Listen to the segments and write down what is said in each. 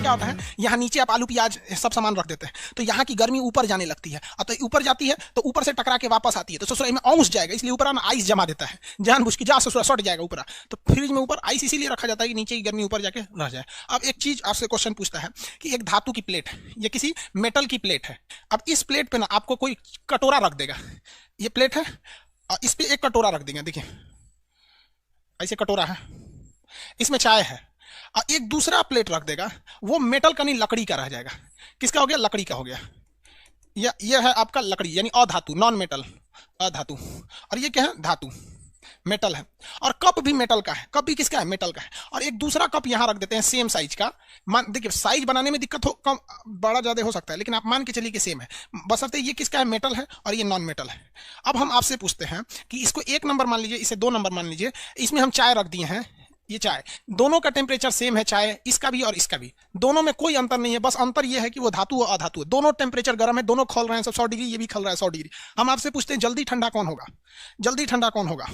क्या होता है, यहाँ नीचे आप आलू प्याज सब सामान रख देते हैं, तो यहाँ की गर्मी ऊपर जाने लगती है, तो ऊपर जाती है तो ऊपर से टकरा के वापस आती है, तो ससुराल में औंस जाएगा, इसलिए ऊपर ना आइस जमा देता है, जानबूझ के जा ससुराल सट जाएगा ऊपर। तो फ्रिज में ऊपर आइस इसीलिए रखा जाता है कि नीचे की गर्मी ऊपर जाके रह जाए। अब एक चीज आपसे क्वेश्चन पूछता है कि एक धातु की प्लेट है, ये किसी मेटल की प्लेट है, अब इस प्लेट पे ना आपको कोई कटोरा रख देगा, ये प्लेट है और इस पे एक कटोरा रख देंगे, देखिए ऐसे कटोरा है, इसमें चाय है, और एक दूसरा प्लेट रख देगा, वो मेटल का नहीं लकड़ी का रह जाएगा। किसका हो गया? लकड़ी का हो गया। यह है आपका लकड़ी यानी अधातु, नॉन मेटल, अधातु, और ये क्या है? धातु, मेटल है। और कप भी मेटल का है, कप भी किसका है? मेटल का है। और एक दूसरा कप यहां रख देते हैं सेम साइज का, मान देखिए साइज बनाने में दिक्कत हो, कम बड़ा ज्यादा हो सकता है, लेकिन आप मान के चलिए कि सेम है, बशर्ते ये किसका है? मेटल है और ये नॉन मेटल है। अब हम आपसे पूछते हैं कि इसको 1 नंबर मान लीजिए, इसे 2 नंबर मान लीजिए, इसमें हम चाय रख दिए हैं, ये चाय, दोनों का टेम्परेचर सेम है, चाय इसका भी और इसका भी, दोनों में कोई अंतर नहीं है, बस अंतर ये है कि वो धातु और अधातु है, दोनों टेम्परेचर गर्म है, दोनों खौल रहे हैं, सब 100 डिग्री, ये भी खौल रहा है 100 डिग्री। हम आपसे पूछते हैं जल्दी ठंडा कौन होगा? जल्दी ठंडा कौन होगा?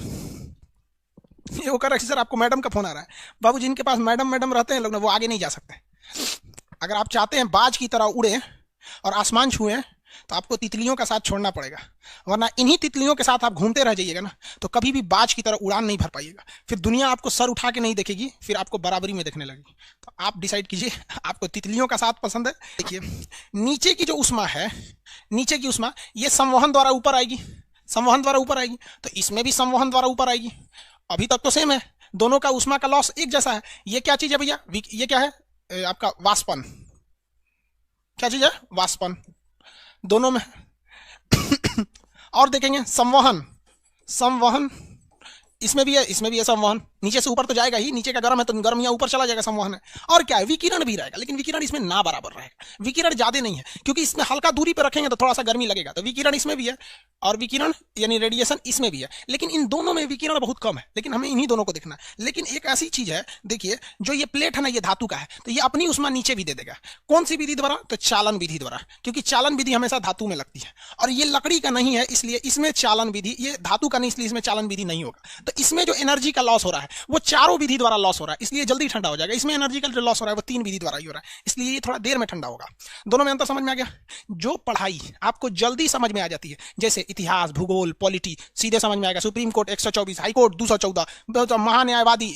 ये वो कर रहा है सर, आपको मैडम का फोन आ रहा है, बाबू जिनके पास मैडम मैडम रहते हैं लोग ना, वो आगे नहीं जा सकते। अगर आप चाहते हैं बाज की तरह उड़े और आसमान छुए, तो आपको तितलियों का साथ छोड़ना पड़ेगा, वरना इन्हीं तितलियों के साथ आप घूमते रह जाइएगा ना, तो कभी भी बाज की तरह उड़ान नहीं भर पाइएगा, फिर दुनिया आपको सर उठा के नहीं देखेगी, फिर आपको बराबरी में देखने लगेगी। तो आप डिसाइड कीजिए, आपको तितलियों का साथ पसंद है? देखिए नीचे की जो उष्मा है, नीचे की उष्मा ये संवहन द्वारा ऊपर आएगी, संवहन द्वारा ऊपर आएगी, तो इसमें भी संवहन द्वारा ऊपर आएगी। अभी तक तो सेम है, दोनों का उष्मा का लॉस एक जैसा है। ये क्या चीज है भैया? ये क्या है? आपका वाष्पन। क्या चीज है? वाष्पन, दोनों में। और देखेंगे संवहन, संवहन इसमें भी है, इसमें भी है संवहन, नीचे से ऊपर तो जाएगा ही, नीचे का गर्म है तो गर्म यहाँ ऊपर चला जाएगा, संवहन है। और क्या है? विकिरण भी रहेगा, लेकिन विकिरण इसमें ना बराबर रहेगा, विकिरण ज्यादा नहीं है, क्योंकि इसमें हल्का दूरी पर रखेंगे तो थोड़ा सा गर्मी लगेगा, तो विकिरण इसमें भी है और विकिरण यानी रेडिएशन इसमें भी है, लेकिन इन दोनों में विकिरण बहुत कम है, लेकिन हमें इन्हीं दोनों को देखना है। लेकिन एक ऐसी चीज है, देखिए जो ये प्लेट है ना, ये धातु का है, तो ये अपनी उष्मा नीचे भी दे देगा। कौन सी विधि द्वारा? तो चालन विधि द्वारा, क्योंकि चालन विधि हमेशा धातु में लगती है, और ये लकड़ी का नहीं है, इसलिए इसमें चालन विधि, ये धातु का नहीं इसलिए इसमें चालन विधि नहीं होगा। तो इसमें जो एनर्जी का लॉस हो रहा है वो चारों विधि द्वारा लॉस हो रहा है, इसलिए जल्दी ठंडा हो जाएगा। इसमें एनर्जी का जो लॉस हो रहा है वो 3 विधि द्वारा ही हो रहा है, इसलिए ये थोड़ा देर में ठंडा होगा। दोनों में अंतर समझ में आ गया? जो पढ़ाई आपको जल्दी समझ में आ जाती है, जैसे इतिहास, भूगोल, पॉलिटी, सीधे समझ में आएगा। सुप्रीम कोर्ट 124, हाई कोर्ट 214, महान्यायवादी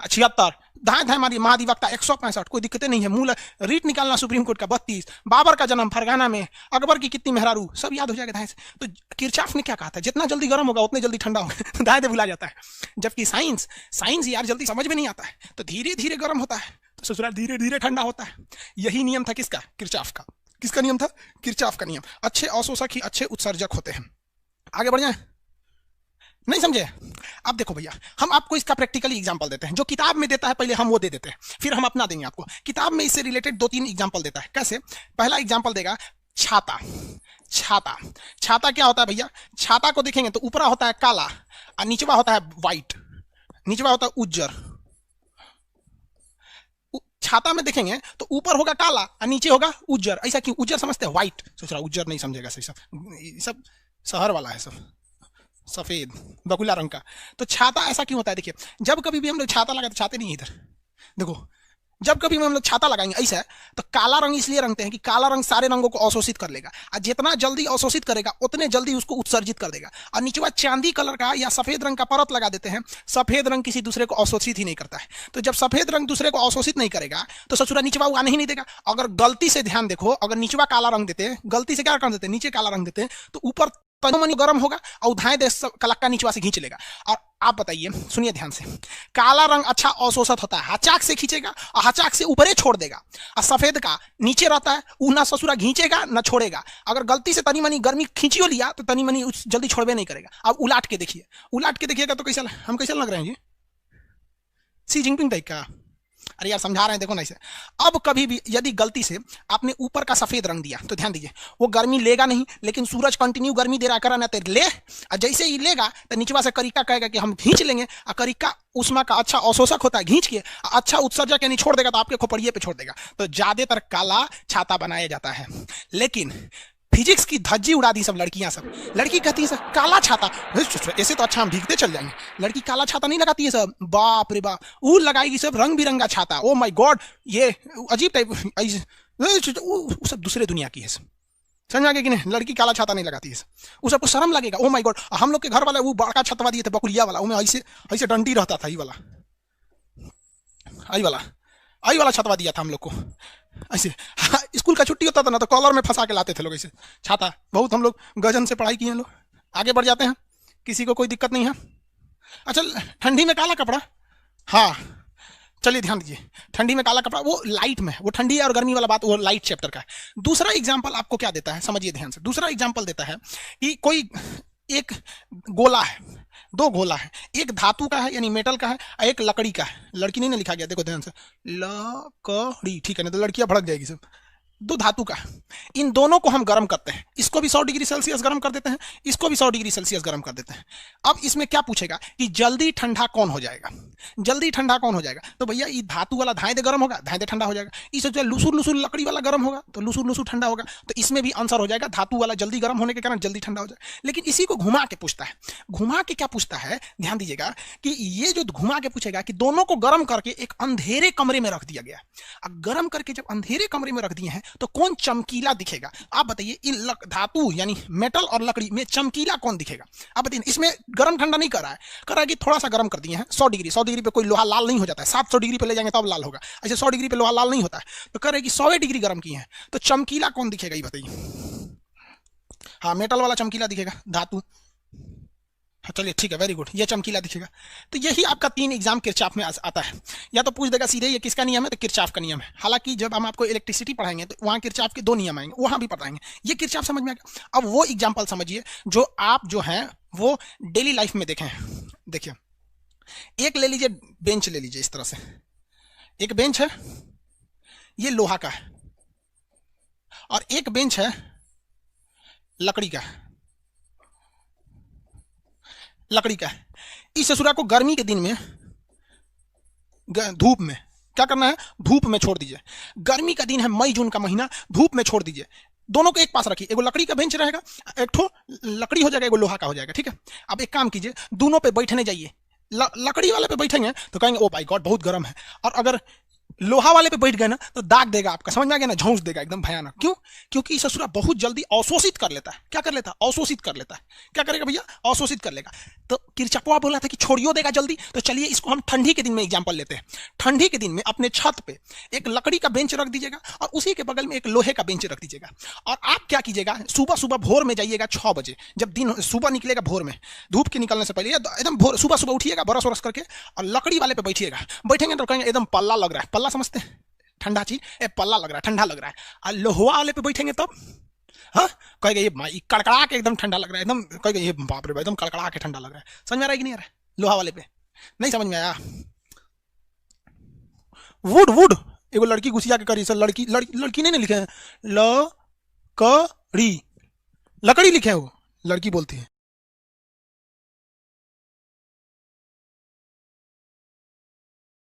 76, धाए धाए मारी महाधिवक्ता 165, कोई दिक्कतें नहीं है। मूल रीट निकालना सुप्रीम कोर्ट का 32, बाबर का जन्म फरगाना में, अकबर की कितनी मेहरारू, सब याद हो जाएगा धाए से। तो किरचॉफ ने क्या कहा था? जितना जल्दी गर्म होगा उतने जल्दी ठंडा होगा, धाए दे भुला जाता है। जबकि साइंस यार जल्दी समझ में नहीं आता है, तो धीरे धीरे गर्म होता है, तो ससुराल धीरे धीरे ठंडा होता है। यही नियम था किसका? किरचॉफ का। किसका नियम था? किरचॉफ का नियम। अच्छे अवशोषक ही अच्छे उत्सर्जक होते हैं। आगे बढ़ जाए, नहीं समझे? अब देखो भैया, हम आपको इसका प्रैक्टिकली एग्जांपल देते हैं, जो किताब में देता है पहले हम वो दे देते हैं, फिर हम अपना देंगे आपको। किताब में इससे रिलेटेड 2-3 एग्जांपल देता है। कैसे? पहला एग्जांपल देगा छाता। छाता, छाता क्या होता है भैया? छाता को देखेंगे तो ऊपरा होता है काला और नीचवा होता है व्हाइट, नीचवा होता है उज्जर। छाता में देखेंगे तो ऊपर होगा काला और नीचे होगा उज्जर। ऐसा क्यों? उज्जर समझते हैं व्हाइट, सोच रहा उज्जर नहीं समझेगा, सही सब शहर वाला है, सब सफेद बकुला रंग का। तो छाता ऐसा क्यों होता है? देखिए जब कभी भी हम लोग छाता लगाते, छाते नहीं इधर देखो, जब कभी हम लोग छाता लगाएंगे ऐसा, तो काला रंग इसलिए रंगते हैं कि काला रंग सारे रंगों को अवशोषित कर लेगा, और जितना जल्दी अवशोषित करेगा उतने जल्दी उसको उत्सर्जित कर देगा। और नीचे चांदी कलर का या सफेद रंग का परत लगा देते हैं, सफेद रंग किसी दूसरे को अवशोषित ही नहीं करता है। तो जब सफेद रंग दूसरे को अवशोषित नहीं करेगा तो ससुरा नीचवा आने ही नहीं देगा। अगर गलती से ध्यान देखो, अगर नीचवा काला रंग देते हैं, गलती से क्या कर देते हैं, नीचे काला रंग देते हैं, तो ऊपर तनोमनी गर्म होगा और उधाए दे कलक्का नीचवा से खींच लेगा। और आप बताइए, सुनिए ध्यान से, काला रंग अच्छा अवशोषित होता है, हचाक से खींचेगा और हचाक से ऊपरे छोड़ देगा, और सफेद का नीचे रहता है, वो ना ससुरा खींचेगा ना छोड़ेगा। अगर गलती से तनी मनी गर्मी खींचियो लिया तो तनी मनी जल्दी छोड़वे नहीं करेगा। अब उलाट के देखिए, उलाट के देखिएगा तो कैसा, हम कैसे लग रहे हैं जी? सी जिनपिंग टाइप का। अरे यार समझा रहे हैं, देखो ना इसे। अब कभी भी यदि गलती से आपने ऊपर का सफेद रंग दिया तो ध्यान दीजिए, वो गर्मी लेगा नहीं, लेकिन सूरज कंटिन्यू गर्मी दे रहा करा ना, तो ले, और जैसे ही लेगा तो नीचवा से करिका कहेगा कि हम खींच लेंगे, और करिका उष्मा का अच्छा अवशोषक होता है, खींच के अच्छा उत्सर्जक यानी छोड़ देगा, तो आपके खोपड़िए पे छोड़ देगा। तो ज्यादातर काला छाता बनाया जाता है। लेकिन फिजिक्स की धज्जी उड़ा दी सब लड़कियां सब। लड़की कहती है सर काला छाता, ऐसे तो अच्छा हम भीगते चल जाएंगे। लड़की काला छाता नहीं लगाती है सब, बाप रे बाप, वो लगाएगी सब रंग बिरंगा छाता। ओ माय गॉड, ये अजीब टाइप, सब दूसरे दुनिया की है सब। समझ आ गया कि नहीं? लड़की काला छाता नहीं लगाती है, वो सबको शर्म लगेगा। ओ माय गॉड, हम लोग के घर वाले वो बड़का छतवा दिए थे बकुलिया वाला, वो ऐसे ऐसे डंडी रहता था, आई वाला छतवा दिया था हम लोग को ऐसे। स्कूल का छुट्टी होता था ना तो कॉलर में फंसा के लाते थे लोग ऐसे छाता। बहुत हम लोग गजन से पढ़ाई किए हैं लोग। आगे बढ़ जाते हैं, किसी को कोई दिक्कत नहीं है। अच्छा, ठंडी में काला कपड़ा, हाँ चलिए ध्यान दीजिए, ठंडी में काला कपड़ा, वो लाइट में, वो ठंडी और गर्मी वाला बात वो लाइट चैप्टर का है। दूसरा एग्जाम्पल आपको क्या देता है, समझिए ध्यान से। दूसरा एग्जाम्पल देता है कि कोई एक गोला है, दो गोला है, एक धातु का है यानी मेटल का है, एक लकड़ी का है। लड़की नहीं ना लिखा गया, देखो ध्यान से, लकड़ी, ठीक है, नहीं तो लड़कियां भड़क जाएगी सब। दो धातु का, इन दोनों को हम गर्म करते हैं। इसको भी 100 डिग्री सेल्सियस गर्म कर देते हैं, इसको भी 100 डिग्री सेल्सियस गर्म कर देते हैं। अब इसमें क्या पूछेगा कि जल्दी ठंडा कौन हो जाएगा, जल्दी ठंडा कौन हो जाएगा। तो भैया ये धातु वाला धाए दे गर्म होगा, धाए दे ठंडा हो जाएगा। इसे जो लुसुर लुसुर लकड़ी वाला गर्म होगा तो लुसुर लुसुर ठंडा होगा। तो इसमें भी आंसर हो जाएगा, धातु वाला जल्दी गर्म होने के कारण जल्दी ठंडा हो जाएगा। लेकिन इसी को घुमा के पूछता है। घुमा के क्या पूछता है, ध्यान दीजिएगा कि ये जो घुमा के पूछेगा कि दोनों को गर्म करके एक अंधेरे कमरे में रख दिया गया। अब गर्म करके जब अंधेरे कमरे में रख दिए हैं तो कौन चमकीला दिखेगा? आप बताइए, इन धातु यानी मेटल और लकड़ी में चमकीला कौन दिखेगा? आप बताइए। इसमें गर्म ठंडा नहीं कर रहा है, कर रहा है कि थोड़ा सा गर्म कर दिए हैं 100 डिग्री। 100 डिग्री पे कोई लोहा लाल नहीं हो जाता है, 700 डिग्री पे ले जाएंगे तब लाल होगा। ऐसे 100 डिग्री पे लोहा लाल नहीं होता है। तो कर रहे कि 100 डिग्री गर्म किए हैं, तो चमकीला कौन दिखेगा ये बताइए। हाँ, मेटल वाला चमकीला दिखेगा, धातु। हाँ चलिए ठीक है, वेरी गुड, ये चमकीला दिखेगा। तो यही आपका 3 एग्जाम किरचॉफ में आता है। या तो पूछ देगा सीधे ये किसका नियम है, तो किरचॉफ का नियम है। हालांकि जब हम आपको इलेक्ट्रिसिटी पढ़ाएंगे तो वहां किरचॉफ के 2 नियम आएंगे, वहां भी पढ़ाएंगे। ये किरचॉफ समझ में आ गया। अब वो एग्जाम्पल समझिए जो आप जो है वो डेली लाइफ में देखें। देखिए, एक ले लीजिए, बेंच ले लीजिए, इस तरह से एक बेंच है, ये लोहा का है, और एक बेंच है लकड़ी का, लकड़ी का है। इस ससुरा को गर्मी के दिन में धूप में क्या करना है, धूप में छोड़ दीजिए। गर्मी का दिन है, मई जून का महीना, धूप में छोड़ दीजिए। दोनों को एक पास रखिए, एगो लकड़ी का बेंच रहेगा, एक ठो लकड़ी हो जाएगा, एगो लोहा का हो जाएगा, ठीक है। अब एक काम कीजिए, दोनों पे बैठने जाइए। लकड़ी वाले पे बैठेंगे तो कहेंगे ओ माय गॉड बहुत गर्म है, और अगर लोहा वाले पे बैठ गए ना तो दाग देगा, आपका समझ में आ गया ना, झोंस देगा एकदम भयानक। क्यों? क्योंकि ससुरा बहुत जल्दी अवशोषित कर लेता है। क्या कर लेता है? अवशोषित कर लेता है। क्या करेगा भैया? अवशोषित कर लेगा। तो किरचपवा बोला था कि छोड़ियो देगा जल्दी। तो चलिए इसको हम ठंडी के दिन में एग्जाम्पल लेते हैं। ठंडी के दिन में अपने छत पे एक लकड़ी का बेंच रख दीजिएगा और उसी के बगल में एक लोहे का बेंच रख दीजिएगा। और आप क्या कीजिएगा, सुबह सुबह भोर में जाइएगा 6 बजे, जब दिन सुबह निकलेगा, भोर में धूप के निकलने से पहले एकदम भोर सुबह सुबह उठिएगा, बरस वरस करके, और लकड़ी वाले पे बैठिएगा। बैठेंगे तो कहेंगे एकदम पल्ला लग रहा है। पल्ला समझते हैं? ठंडा चीज, पल्ला लग रहा है, ठंडा लग रहा है। और लोहा वाले पे बैठेंगे तब हाँ कहेगा ये कड़कड़ा के एकदम ठंडा लग रहा है, एकदम कहेगा ये बाप रे एकदम कड़कड़ा के ठंडा लग रहा है। समझ में आ रहा है कि नहीं आ रहा है? लोहा वाले पे नहीं समझ में आया? वुड, वुड एगो लड़की घुसिया के करी सर, लड़की लड़की नहीं लिखे हैं, लकड़ी, लकड़ी लिखे हैं, वो लड़की बोलती है।